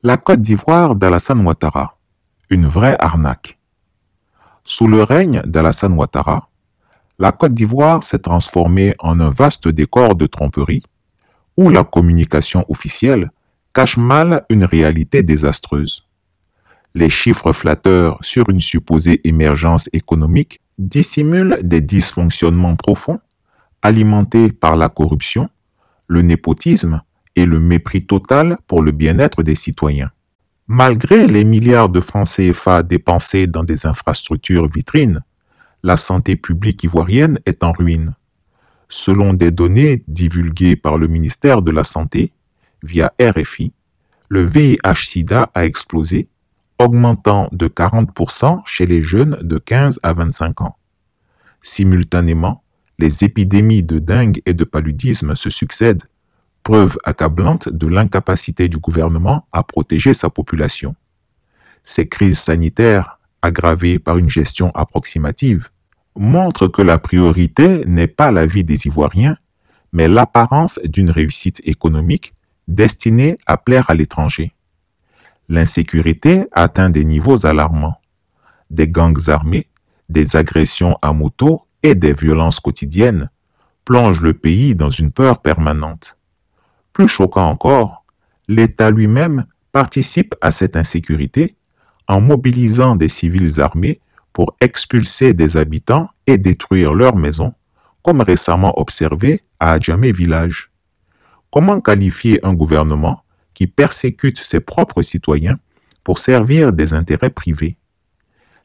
La Côte d'Ivoire d'Alassane Ouattara, une vraie arnaque. Sous le règne d'Alassane Ouattara, la Côte d'Ivoire s'est transformée en un vaste décor de tromperie où la communication officielle cache mal une réalité désastreuse. Les chiffres flatteurs sur une supposée émergence économique dissimulent des dysfonctionnements profonds alimentés par la corruption, le népotisme et le mépris total pour le bien-être des citoyens. Malgré les milliards de francs CFA dépensés dans des infrastructures vitrines, la santé publique ivoirienne est en ruine. Selon des données divulguées par le ministère de la Santé, via RFI, le VIH-Sida a explosé, augmentant de 40% chez les jeunes de 15 à 25 ans. Simultanément, les épidémies de dengue et de paludisme se succèdent, preuve accablante de l'incapacité du gouvernement à protéger sa population. Ces crises sanitaires, aggravées par une gestion approximative, montrent que la priorité n'est pas la vie des Ivoiriens, mais l'apparence d'une réussite économique destinée à plaire à l'étranger. L'insécurité atteint des niveaux alarmants. Des gangs armés, des agressions à moto et des violences quotidiennes plongent le pays dans une peur permanente. Plus choquant encore, l'État lui-même participe à cette insécurité en mobilisant des civils armés pour expulser des habitants et détruire leurs maisons, comme récemment observé à Adjamé village. Comment qualifier un gouvernement qui persécute ses propres citoyens pour servir des intérêts privés?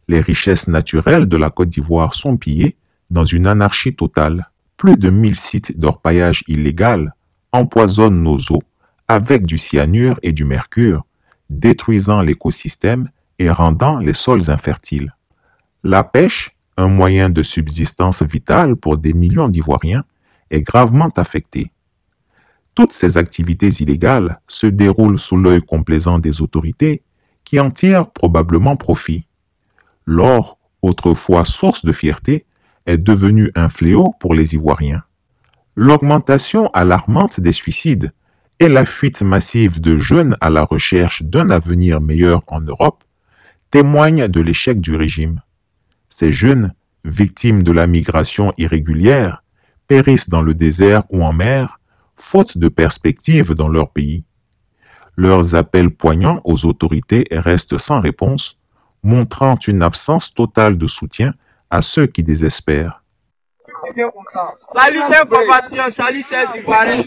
Les richesses naturelles de la Côte d'Ivoire sont pillées dans une anarchie totale. Plus de 1000 sites d'orpaillage illégal empoisonnent nos eaux avec du cyanure et du mercure, détruisant l'écosystème et rendant les sols infertiles. La pêche, un moyen de subsistance vital pour des millions d'Ivoiriens, est gravement affectée. Toutes ces activités illégales se déroulent sous l'œil complaisant des autorités qui en tirent probablement profit. L'or, autrefois source de fierté, est devenu un fléau pour les Ivoiriens. L'augmentation alarmante des suicides et la fuite massive de jeunes à la recherche d'un avenir meilleur en Europe témoignent de l'échec du régime. Ces jeunes, victimes de la migration irrégulière, périssent dans le désert ou en mer, faute de perspectives dans leur pays. Leurs appels poignants aux autorités restent sans réponse, montrant une absence totale de soutien à ceux qui désespèrent. Salut chers compatriotes, salut chers Ivoiriens,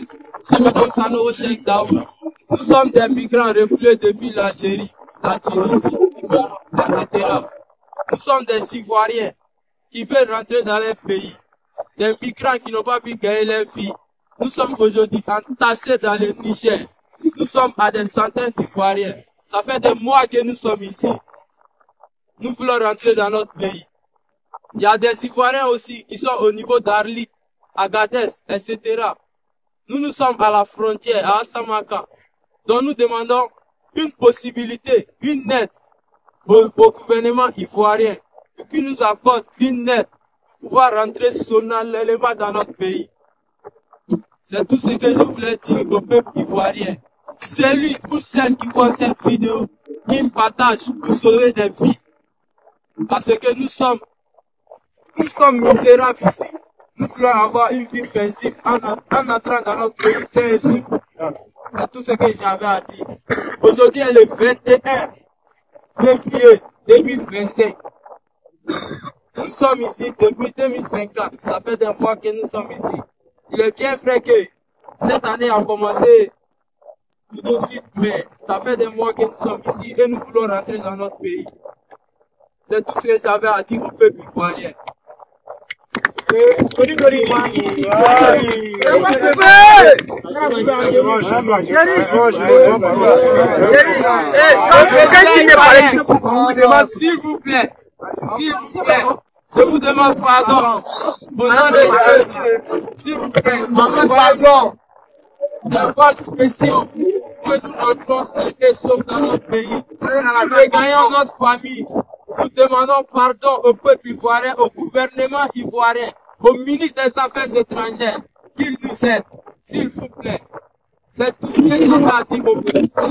je me nomme Sanogo Cheikh Daoud. Nous sommes des migrants refoulés depuis l'Algérie, la Tunisie, le Maroc, etc. Nous sommes des Ivoiriens qui veulent rentrer dans leur pays, des migrants qui n'ont pas pu gagner leur vie. Nous sommes aujourd'hui entassés dans le Niger. Nous sommes à des centaines d'Ivoiriens. Ça fait des mois que nous sommes ici. Nous voulons rentrer dans notre pays. Il y a des Ivoiriens aussi qui sont au niveau d'Arlit, Agadez, etc. Nous sommes à la frontière, à Asamaka. Donc nous demandons une possibilité, une aide au gouvernement ivoirien, qui nous accorde une aide pour pouvoir rentrer solennellement dans notre pays. C'est tout ce que je voulais dire au peuple ivoirien. Celui ou celle qui voit cette vidéo, qui me partage pour sauver des vies. Parce que nous sommes misérables ici. Nous voulons avoir une vie paisible en entrant dans notre pays. C'est tout ce que j'avais à dire. Aujourd'hui est le 21 février 2025. Nous sommes ici depuis 2024. Ça fait des mois que nous sommes ici. Il est bien vrai que cette année a commencé tout de suite, mais ça fait des mois que nous sommes ici et nous voulons rentrer dans notre pays. C'est tout ce que j'avais à dire au peuple ivoirien. S'il vous plaît, je vous demande pardon. S'il vous plaît, pardon. Des vols spéciaux que nous rentrons sains et saufs dans notre pays. Nous regagnons notre famille. Nous demandons pardon au peuple ivoirien, au gouvernement ivoirien, au ministre des Affaires étrangères, qu'il nous aide, s'il vous plaît. C'est tout ce que j'avais à dire mon petit frère.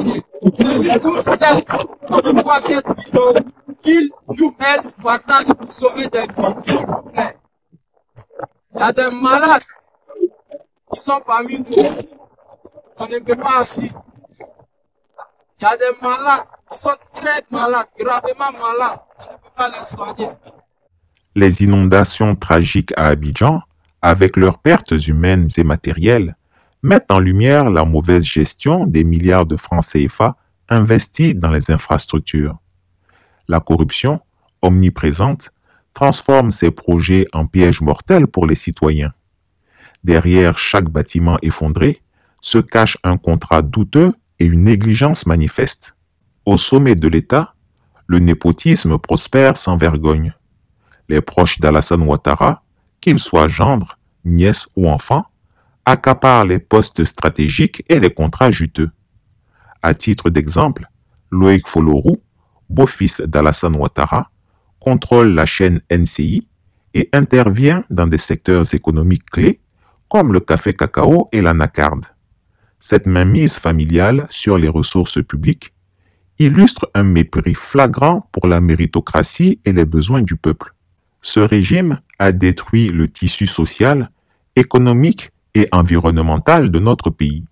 C'est lui tout seul qui voit cette vidéo, qu'il ou elle partage pour sauver des vies, s'il vous plaît. Il y a des malades qui sont parmi nous ici. On ne peut pas vivre. Il y a des malades qui sont très malades, gravement malades. On ne peut pas les soigner. Les inondations tragiques à Abidjan, avec leurs pertes humaines et matérielles, mettent en lumière la mauvaise gestion des milliards de francs CFA investis dans les infrastructures. La corruption, omniprésente, transforme ces projets en pièges mortels pour les citoyens. Derrière chaque bâtiment effondré se cache un contrat douteux et une négligence manifeste. Au sommet de l'État, le népotisme prospère sans vergogne. Les proches d'Alassane Ouattara, qu'ils soient gendres, nièces ou enfants, accaparent les postes stratégiques et les contrats juteux. À titre d'exemple, Loïc Folorou, beau-fils d'Alassane Ouattara, contrôle la chaîne NCI et intervient dans des secteurs économiques clés comme le café cacao et l'anacarde. Cette mainmise familiale sur les ressources publiques illustre un mépris flagrant pour la méritocratie et les besoins du peuple. Ce régime a détruit le tissu social, économique et environnemental de notre pays.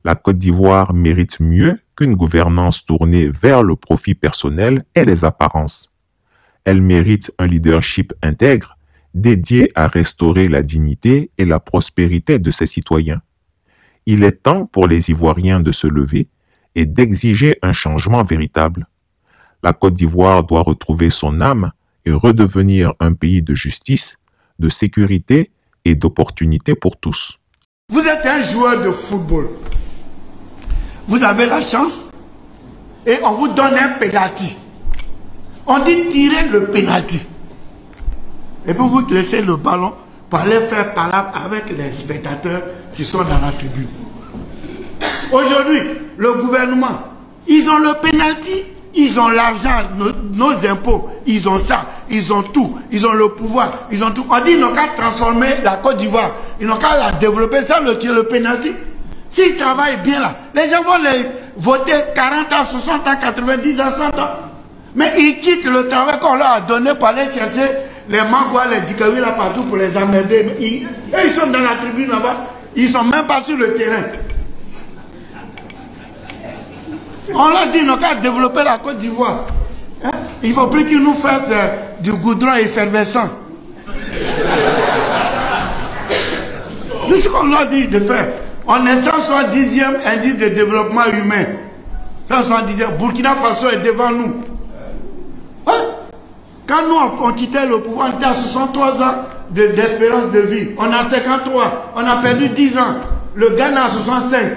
La Côte d'Ivoire mérite mieux qu'une gouvernance tournée vers le profit personnel et les apparences. Elle mérite un leadership intègre, dédié à restaurer la dignité et la prospérité de ses citoyens. Il est temps pour les Ivoiriens de se lever et d'exiger un changement véritable. La Côte d'Ivoire doit retrouver son âme et redevenir un pays de justice, de sécurité et d'opportunités pour tous. Vous êtes un joueur de football. Vous avez la chance et on vous donne un pénalty. On dit tirer le pénalty. Et puis vous laissez le ballon pour aller faire palabre avec les spectateurs qui sont dans la tribune. Aujourd'hui, le gouvernement, ils ont le pénalty, ils ont l'argent, nos impôts, ils ont ça, ils ont tout, ils ont le pouvoir, ils ont tout. On dit qu'ils n'ont qu'à transformer la Côte d'Ivoire, ils n'ont qu'à la développer, ça le pénalty. S'ils travaillent bien là, les gens vont les voter 40 ans, 60 ans, 90 ans, 100 ans. Mais ils quittent le travail qu'on leur a donné pour aller chercher les mangouas, les dikawi là partout pour les emmerder. Ils sont dans la tribune là-bas, ils ne sont même pas sur le terrain. On leur dit qu'ils n'ont qu'à développer la Côte d'Ivoire. Hein? Il ne faut plus qu'ils nous fassent du goudron effervescent. C'est ce qu'on leur dit de faire. On est 170e indice de développement humain. 170e. Burkina Faso est devant nous. Hein? Quand nous on quittait le pouvoir, on était à 63 ans d'espérance de vie. On a 53. On a perdu 10 ans. Le Ghana a 65.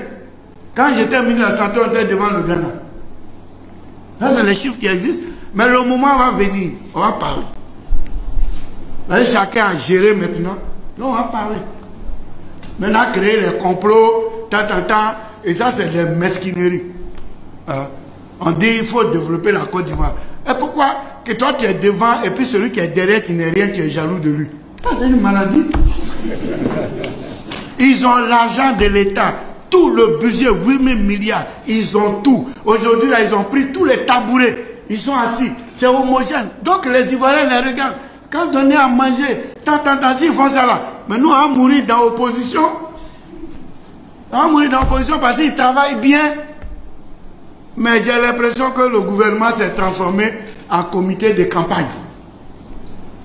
Quand j'étais ministre de la Santé, on était devant le Ghana. Ça, c'est les chiffres qui existent. Mais le moment va venir. On va parler. Chacun a géré maintenant. Là, on va parler. Maintenant, créer les complots, et ça, c'est des mesquineries. Voilà. On dit qu'il faut développer la Côte d'Ivoire. Et pourquoi que toi, tu es devant, et puis celui qui est derrière, qui n'est rien, tu es jaloux de lui? Ça, c'est une maladie. Ils ont l'argent de l'État. Tout le budget, 8 000 milliards, ils ont tout. Aujourd'hui, là, ils ont pris tous les tabourets. Ils sont assis. C'est homogène. Donc, les Ivoiriens les regardent. Quand donner à manger, ils font ça là. Mais nous, on va mourir dans l'opposition. On va mourir dans l'opposition parce qu'ils travaillent bien. Mais j'ai l'impression que le gouvernement s'est transformé en comité de campagne.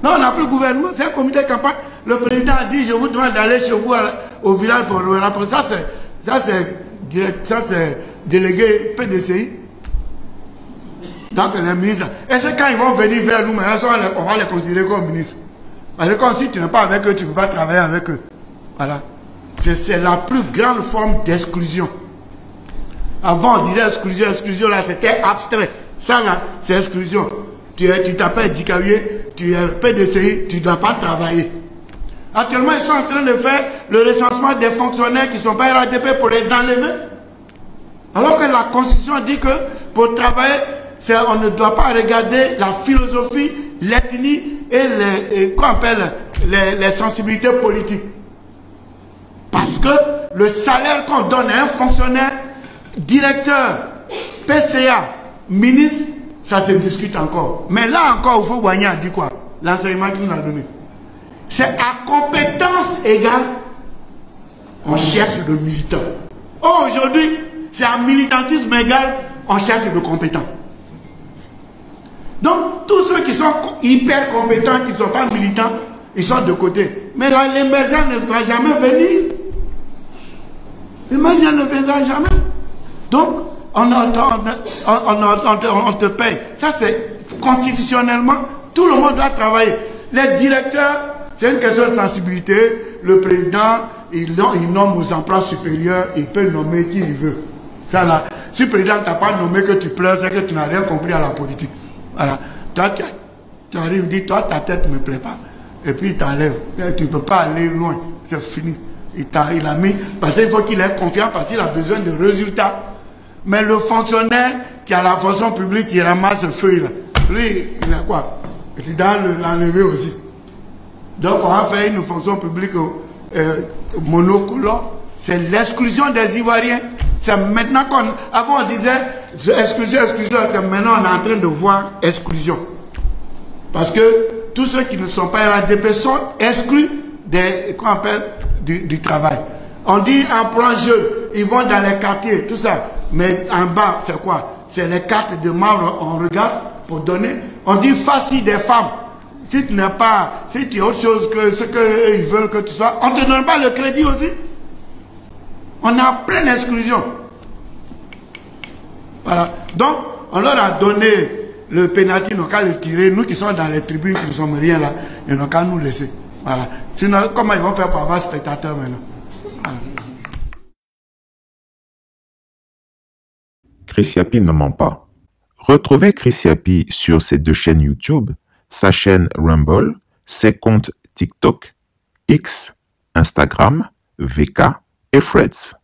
Non, on n'a plus de gouvernement, c'est un comité de campagne. Le président a dit, je vous demande d'aller chez vous au village pour le rapport. Ça, c'est délégué PDCI. Donc, les ministres. Et c'est quand ils vont venir vers nous, maintenant, on va les considérer comme ministres. Parce que comme si tu n'es pas avec eux, tu ne peux pas travailler avec eux. Voilà. C'est la plus grande forme d'exclusion. Avant, on disait exclusion, là, c'était abstrait. Ça, là, c'est exclusion. Tu t'appelles Dikawié, tu es PDCI, tu ne dois pas travailler. Actuellement, ils sont en train de faire le recensement des fonctionnaires qui ne sont pas RADP pour les enlever. Alors que la Constitution dit que pour travailler, on ne doit pas regarder la philosophie, l'ethnie et les sensibilités politiques. Parce que le salaire qu'on donne à un fonctionnaire, directeur, PCA, ministre, ça se discute encore. Mais là encore, il faut Wanya dit quoi? L'enseignement qu'il nous a donné. C'est à compétence égale, on cherche le militant. Aujourd'hui, c'est à militantisme égal, on cherche le compétent. Donc, tous ceux qui sont hyper compétents, qui ne sont pas militants, ils sont de côté. Mais l'émergent ne va jamais venir. L'émergent ne viendra jamais. Donc, on te paye. Ça, c'est constitutionnellement, tout le monde doit travailler. Les directeurs, c'est une question de sensibilité. Le président, il nomme aux emplois supérieurs, il peut nommer qui il veut. Ça là, si le président t'a pas nommé, que tu pleures, c'est que tu n'as rien compris à la politique. Voilà. Toi, tu arrives, dis, toi, ta tête ne me plaît pas. Et puis, il t'enlève. Tu ne peux pas aller loin. C'est fini. Il a mis, parce qu'il faut qu'il ait confiance, parce qu'il a besoin de résultats. Mais le fonctionnaire qui a la fonction publique, qui ramasse ce feuille là, lui, il a quoi? Il doit l'enlever aussi. Donc, on va faire une fonction publique monocolore. C'est l'exclusion des Ivoiriens. C'est maintenant avant on disait exclusion, c'est maintenant on est en train de voir exclusion. Parce que tous ceux qui ne sont pas RADP sont exclus du travail. On dit emploi jeune, ils vont dans les quartiers, tout ça. Mais en bas, c'est quoi? C'est les cartes de membres, on regarde pour donner. On dit facile des femmes. Si tu n'es pas, si tu es autre chose que ce qu'ils veulent que tu sois, on ne te donne pas le crédit aussi. On est en pleine exclusion. Voilà. Donc, on leur a donné le pénalty, ils n'ont qu'à le tirer. Nous qui sommes dans les tribunes, qui ne sommes rien là, ils n'ont qu'à nous laisser. Voilà. Sinon, comment ils vont faire pour avoir spectateurs maintenant? Voilà. Chris Yapi ne ment pas. Retrouvez Chris Yapi sur ses 2 chaînes YouTube, sa chaîne Rumble, ses comptes TikTok, X, Instagram, VK et Threads.